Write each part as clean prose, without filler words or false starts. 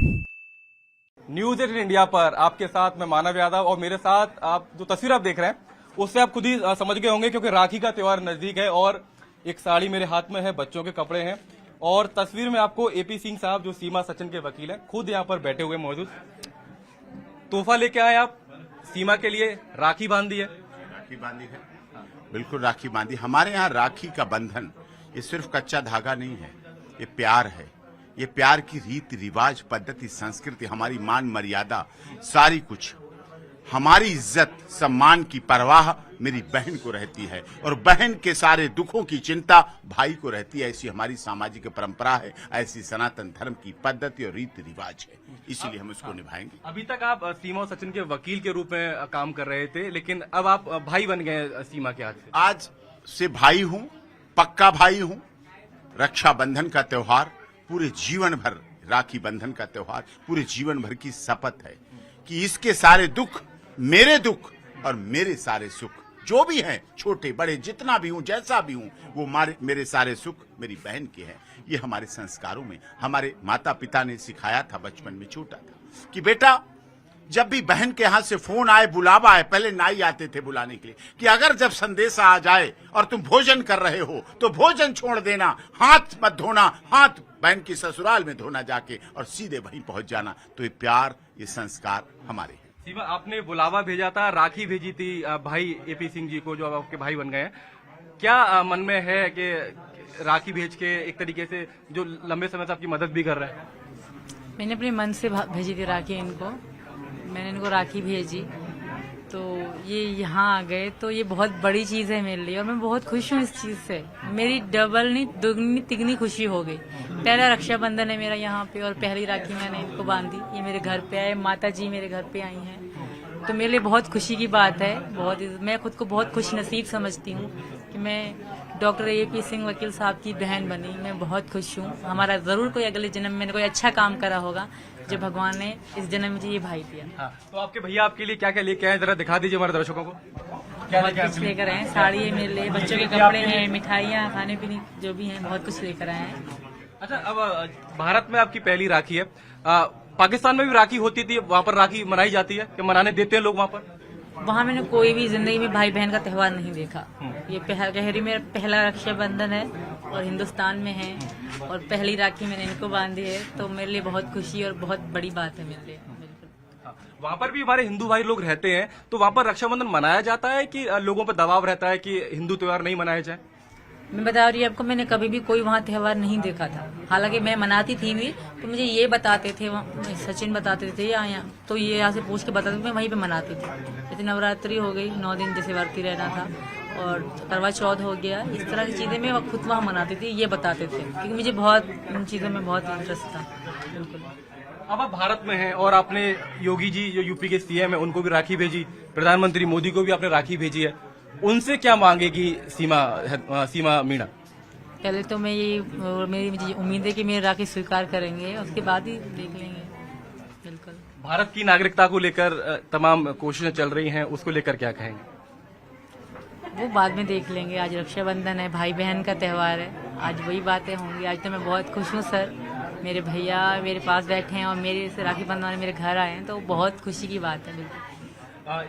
News 18 India पर आपके साथ मैं मानव यादव और मेरे साथ आप जो तस्वीर आप देख रहे हैं उससे आप खुद ही समझ गए होंगे क्योंकि राखी का त्योहार नजदीक है और एक साड़ी मेरे हाथ में है, बच्चों के कपड़े हैं और तस्वीर में आपको एपी सिंह साहब जो सीमा सचिन के वकील हैं खुद यहाँ पर बैठे हुए मौजूद। तोहफा लेके आए आप सीमा के लिए, राखी बांधी है। राखी बांधी है, बिल्कुल राखी बांधी। हमारे यहाँ राखी का बंधन ये सिर्फ कच्चा धागा नहीं है, ये प्यार है। ये प्यार की रीति रिवाज, पद्धति, संस्कृति, हमारी मान मर्यादा, सारी कुछ हमारी इज्जत सम्मान की परवाह मेरी बहन को रहती है और बहन के सारे दुखों की चिंता भाई को रहती है। ऐसी हमारी सामाजिक परंपरा है, ऐसी सनातन धर्म की पद्धति और रीति रिवाज है, इसीलिए हम उसको निभाएंगे। अभी तक आप सीमा और सचिन के वकील के रूप में काम कर रहे थे, लेकिन अब आप भाई बन गए सीमा के हाथ से। आज से भाई हूँ, पक्का भाई हूँ। रक्षाबंधन का त्योहार पूरे जीवन भर, राखी बंधन का त्योहार पूरे जीवन भर की शपथ है कि इसके सारे दुख मेरे दुख और मेरे सारे सुख, जो भी हैं, छोटे बड़े जितना भी हूं, जैसा भी हूं, वो मेरे सारे सुख मेरी बहन के हैं। ये हमारे संस्कारों में हमारे माता पिता ने सिखाया था बचपन में, छोटा था, कि बेटा जब भी बहन के हाथ से फोन आए, बुलावा आए, पहले नाई आते थे बुलाने के लिए, कि अगर जब संदेशा आ जाए और तुम भोजन कर रहे हो तो भोजन छोड़ देना, हाथ मत धोना, हाथ बहन की ससुराल में धोना जाके और सीधे वहीं पहुंच जाना। तो ये प्यार, ये संस्कार हमारे हैं। सीमा, आपने बुलावा भेजा था, राखी भेजी थी भाई एपी सिंह जी को जो अब आपके भाई बन गए हैं। क्या मन में है कि राखी भेज के एक तरीके से जो लंबे समय से आपकी मदद भी कर रहे हैं? मैंने अपने मन से भेजी थी राखी इनको, मैंने इनको राखी भेजी तो ये यहाँ आ गए, तो ये बहुत बड़ी चीज़ है मेरे लिए और मैं बहुत खुश हूँ इस चीज़ से। मेरी डबल नहीं दुगनी तिगनी खुशी हो गई। पहला रक्षाबंधन है मेरा यहाँ पे और पहली राखी मैंने इनको बांधी। ये मेरे घर पे आए, माता जी मेरे घर पे आई हैं, तो मेरे लिए बहुत खुशी की बात है। मैं खुद को बहुत खुश नसीब समझती हूँ कि मैं डॉक्टर एपी सिंह वकील साहब की बहन बनी। मैं बहुत खुश हूँ। हमारा जरूर कोई अगले जन्म में कोई अच्छा काम करा होगा जो भगवान ने इस जन्म में मुझे ये भाई दिया। हाँ, तो आपके भैया आपके लिए क्या क्या लेके आए, जरा दिखा दीजिए हमारे दर्शकों को। क्या बहुत कुछ लेकर आए हैं, साड़ी है मेरे लिए, बच्चों के कपड़े हैं, मिठाइयाँ, खाने पीने जो भी हैं, बहुत कुछ लेकर आए हैं। अच्छा, अब भारत में आपकी पहली राखी है। पाकिस्तान में भी राखी होती थी, वहाँ पर राखी मनाई जाती है कि मनाने देते हैं लोग वहाँ पर? वहाँ मैंने कोई भी जिंदगी में भाई बहन का त्योहार नहीं देखा। ये गहरी मेरा पहला रक्षाबंधन है और हिंदुस्तान में है और पहली राखी मैंने इनको बांधी है, तो मेरे लिए बहुत खुशी और बहुत बड़ी बात है मेरे लिए। वहाँ पर भी हमारे हिंदू भाई लोग रहते हैं, तो वहाँ पर रक्षाबंधन मनाया जाता है कि लोगों पर दबाव रहता है कि हिंदू त्योहार नहीं मनाया जाए? मैं बता रही हूँ आपको, मैंने कभी भी कोई वहाँ त्योहार नहीं देखा था। हालांकि मैं मनाती थी भी, तो मुझे ये बताते थे, सचिन बताते थे या तो ये यहाँ से पूछ के बताते थे, मैं वहीं पे मनाती थी। जैसे नवरात्रि हो गई, 9 दिन जैसे वर्ती रहना था और करवा चौथ हो गया, इस तरह की चीज़ें मैं खुद वहाँ मनाती थी, ये बताते थे, क्योंकि मुझे बहुत इन चीज़ों में बहुत इंटरेस्ट था। बिल्कुल। अब आप भारत में हैं और आपने योगी जी जो यूपी के सीएम है उनको भी राखी भेजी, प्रधानमंत्री मोदी को भी आपने राखी भेजी है, उनसे क्या मांगेगी सीमा मीणा? पहले तो मेरी मुझे उम्मीद है कि मेरी राखी स्वीकार करेंगे, उसके बाद ही देख लेंगे। बिल्कुल। भारत की नागरिकता को लेकर तमाम कोशिशें चल रही हैं, उसको लेकर क्या कहेंगे? वो बाद में देख लेंगे। आज रक्षाबंधन है, भाई बहन का त्योहार है, आज वही बातें होंगी। आज तो मैं बहुत खुश हूँ सर, मेरे भैया मेरे पास बैठे हैं और मेरे से राखी बंधवाने मेरे घर आए हैं, तो बहुत खुशी की बात है। बिल्कुल।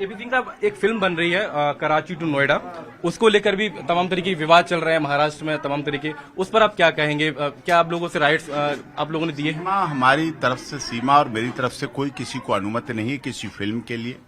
एपी सिंह साहब, एक फिल्म बन रही है कराची टू नोएडा, उसको लेकर भी तमाम तरीके के विवाद चल रहे हैं महाराष्ट्र में, तमाम तरीके, उस पर आप क्या कहेंगे? क्या आप लोगों से राइट्स आप लोगों ने दिए? हमारी तरफ से, सीमा और मेरी तरफ से कोई किसी को अनुमति नहीं है किसी फिल्म के लिए।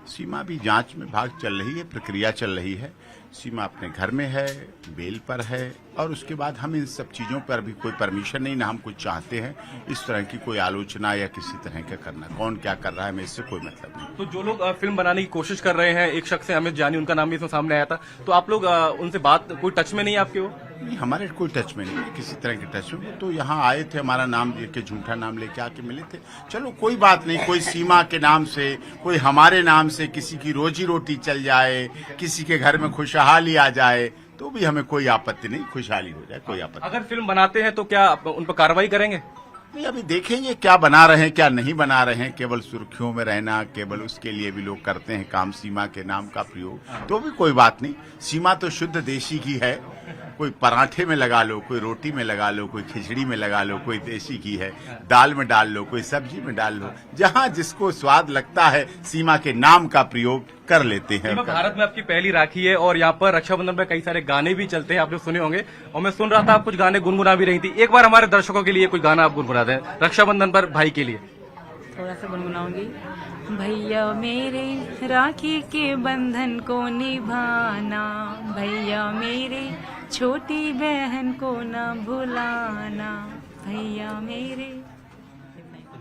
सीमा भी जांच में भाग चल रही है, प्रक्रिया चल रही है। सीमा अपने घर में है, बेल पर है और उसके बाद हम इन सब चीज़ों पर भी कोई परमिशन नहीं, ना हम कुछ चाहते हैं इस तरह की कोई आलोचना या किसी तरह का करना। कौन क्या कर रहा है हमें इससे कोई मतलब नहीं। तो जो लोग फिल्म बनाने की कोशिश कर रहे हैं, एक शख्स है अमित जानी, उनका नाम भी इसमें सामने आया था, तो आप लोग उनसे बात, कोई टच में नहीं है आपके? वो नहीं, हमारे कोई टच में नहीं है, किसी तरह के टच में। तो यहाँ आए थे, हमारा नाम लेके, झूठा नाम लेके आके मिले थे। चलो कोई बात नहीं, कोई सीमा के नाम से, कोई हमारे नाम से किसी की रोजी रोटी चल जाए, किसी के घर में खुशहाली आ जाए, तो भी हमें कोई आपत्ति नहीं, खुशहाली हो जाए, कोई आपत्ति। अगर फिल्म बनाते हैं तो क्या उन पर कार्रवाई करेंगे? नहीं, अभी देखेंगे क्या बना रहे हैं क्या नहीं बना रहे हैं। केवल सुर्खियों में रहना, केवल उसके लिए भी लोग करते हैं काम, सीमा के नाम का प्रयोग, तो भी कोई बात नहीं। सीमा तो शुद्ध देशी की है, कोई पराठे में लगा लो, कोई रोटी में लगा लो, कोई खिचड़ी में लगा लो, कोई देसी घी है दाल में डाल लो, कोई सब्जी में डाल लो, जहां जिसको स्वाद लगता है सीमा के नाम का प्रयोग कर लेते हैं। सीमा, भारत में आपकी पहली राखी है और यहाँ पर रक्षाबंधन पर कई सारे गाने भी चलते हैं, आपने सुने होंगे। और मैं सुन रहा था आप कुछ गाने गुनगुना भी रही थी। एक बार हमारे दर्शकों के लिए कोई गाना आप गुनगुना दें रक्षाबंधन पर भाई के लिए। थोड़ा सा गुनगुनाऊंगी। भैया मेरे राखी के बंधन को निभाना, भैया मेरे छोटी बहन को न भुलाना, भैया मेरे।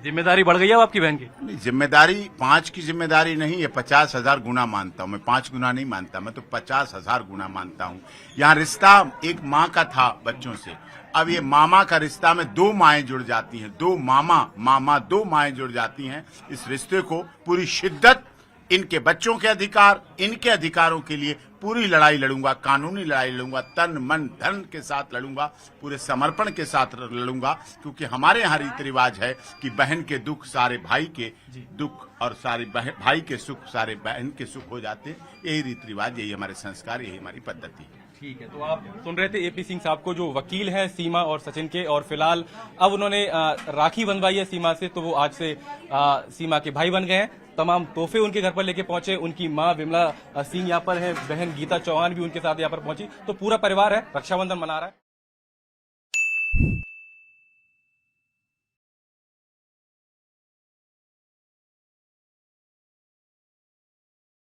जिम्मेदारी बढ़ गई है अब आपकी बहन की? नहीं, जिम्मेदारी 5 की जिम्मेदारी नहीं है, 50,000 गुना मानता हूं मैं। 5 गुना नहीं मानता मैं, तो 50,000 गुना मानता हूं। यहाँ रिश्ता एक माँ का था बच्चों से, अब ये मामा का रिश्ता में 2 माएं जुड़ जाती हैं, 2 मामा 2 माएं जुड़ जाती हैं। इस रिश्ते को पूरी शिद्दत, इनके बच्चों के अधिकार, इनके अधिकारों के लिए पूरी लड़ाई लड़ूंगा, कानूनी लड़ाई लड़ूंगा, तन मन धन के साथ लड़ूंगा, पूरे समर्पण के साथ लड़ूंगा। क्योंकि हमारे यहाँ रीति रिवाज है कि बहन के दुख सारे भाई के दुख और सारे भाई के सुख सारे बहन के सुख हो जाते हैं। यही रीति रिवाज, यही हमारे संस्कार, यही हमारी पद्धति है। ठीक है, तो आप सुन रहे थे एपी सिंह साहब को, जो वकील हैं सीमा और सचिन के, और फिलहाल अब उन्होंने राखी बंधवाई है सीमा से, तो वो आज से सीमा के भाई बन गए हैं। तमाम तोहफे उनके घर पर लेके पहुंचे, उनकी मां विमला सिंह यहाँ पर है, बहन गीता चौहान भी उनके साथ यहाँ पर पहुंची, तो पूरा परिवार है, रक्षाबंधन मना रहा है।